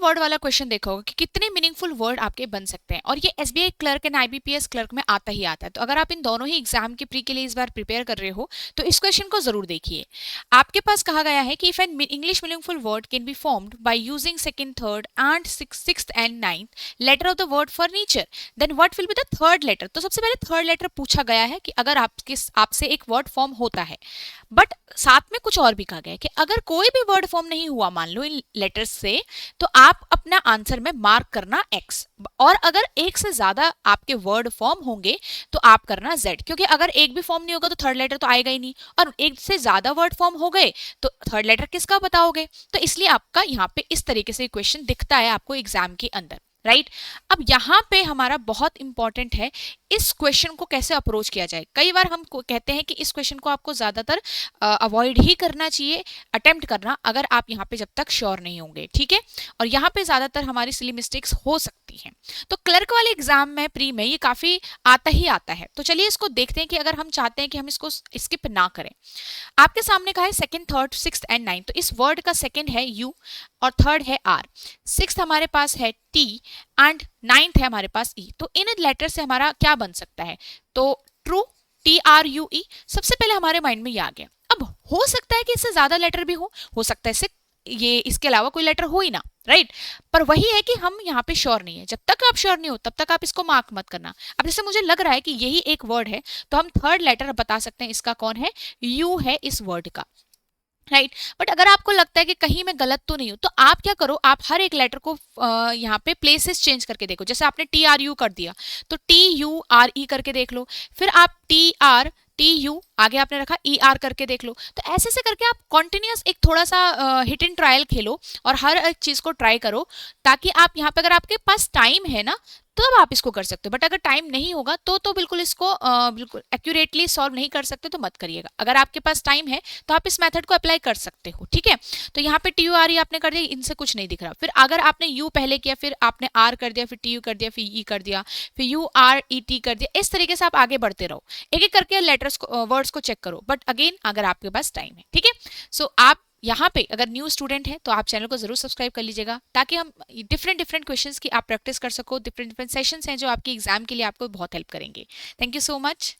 Word वाला question देखा होगा कि कितने मीनिंगफुल वर्ड आपके बन सकते हैं, और ये SBI clerk and IBPS clerk में आता ही आता है। तो अगर आप इन दोनों ही एग्जाम के प्री के लिए इस बार प्रिपेयर कर रहे हो तो इस क्वेश्चन को जरूर देखिए। आपके पास कहा गया है कि if an English meaningful word can be formed by using second, third and sixth and ninth letter of the word furniture, then what will be the third letter. तो सबसे पहले थर्ड लेटर पूछा गया है कि अगर आपसे एक वर्ड फॉर्म होता है, बट साथ में कुछ और भी कहा गया है कि अगर कोई भी वर्ड फॉर्म नहीं हुआ मान लो इन लेटर्स से, तो आप अपना आंसर में मार्क करना x, और अगर एक से ज्यादा आपके वर्ड फॉर्म होंगे तो आप करना z, क्योंकि अगर एक भी फॉर्म नहीं होगा तो थर्ड लेटर तो आएगा ही नहीं, और एक से ज्यादा वर्ड फॉर्म हो गए तो थर्ड लेटर किसका बताओगे। तो इसलिए आपका यहाँ पे इस तरीके से क्वेश्चन दिखता है आपको एग्जाम के अंदर, राइट। अब यहाँ पे हमारा बहुत इंपॉर्टेंट है इस क्वेश्चन को कैसे अप्रोच किया जाए। कई बार हम कहते हैं कि इस क्वेश्चन को आपको ज्यादातर अवॉइड ही करना चाहिए अटेम्प्ट करना, अगर आप यहाँ पे जब तक श्योर नहीं होंगे, ठीक है। और यहाँ पे ज्यादातर हमारी सिली मिस्टेक्स हो सकती हैं। तो क्लर्क वाले एग्जाम में प्री में ये काफी आता ही आता है। तो चलिए इसको देखते हैं कि अगर हम चाहते हैं कि हम इसको स्किप ना करें। आपके सामने कहा है second, third, sixth and ninth. तो इस वर्ड का सेकंड है यू और थर्ड है आर, सिक्स्थ हमारे पास है टी एंड नाइन्थ है हमारे पास ई। तो इन लेटर से हमारा क्या बन सकता है, तो ट्रू, TRUE सबसे पहले हमारे माइंड में ये आ गया। अब हो सकता है कि इससे ज्यादा लेटर भी हो सकता है इससे ये इसके अलावा कोई लेटर हो ही ना, राइट। पर वही है कि हम यहाँ पे श्योर नहीं है। जब तक आप श्योर नहीं हो तब तक आप इसको मार्क मत करना। अब जैसे मुझे लग रहा है कि यही एक वर्ड है तो हम थर्ड लेटर बता सकते हैं इसका कौन है, यू है इस वर्ड का, राइट। बट अगर आपको लगता है कि कहीं मैं गलत तो नहीं हूं तो आप क्या करो, आप हर एक लेटर को यहाँ पे प्लेसेस चेंज करके देखो। जैसे आपने TRU कर दिया तो TURE करके देख लो, फिर आप TU आगे आपने रखा ER करके देख लो। तो ऐसे से करके आप कॉन्टिन्यूस एक थोड़ा सा हिट एंड ट्रायल खेलो और हर एक चीज को ट्राई करो, ताकि आप यहाँ पे अगर आपके पास टाइम है ना तब आप इसको कर सकते हो। बट अगर टाइम नहीं होगा तो बिल्कुल इसको बिल्कुल एक्यूरेटली सॉल्व नहीं कर सकते तो मत करिएगा। अगर आपके पास टाइम है तो आप इस मेथड को अप्लाई कर सकते हो, ठीक है। तो यहाँ पे TURE आपने कर दिया, इनसे कुछ नहीं दिख रहा। फिर अगर आपने यू पहले किया, फिर आपने आर कर दिया, फिर TU कर दिया, फिर ई कर दिया, फिर URET कर दिया। इस तरीके से आप आगे बढ़ते रहो, एक एक करके लेटर्स को वर्ड्स को चेक करो, बट अगेन अगर आपके पास टाइम है, ठीक है। सो आप यहाँ पे अगर न्यू स्टूडेंट है तो आप चैनल को जरूर सब्सक्राइब कर लीजिएगा, ताकि हम डिफरेंट क्वेश्चंस की आप प्रैक्टिस कर सको। डिफरेंट सेशंस हैं जो आपके एग्जाम के लिए आपको बहुत हेल्प करेंगे। Thank you so much.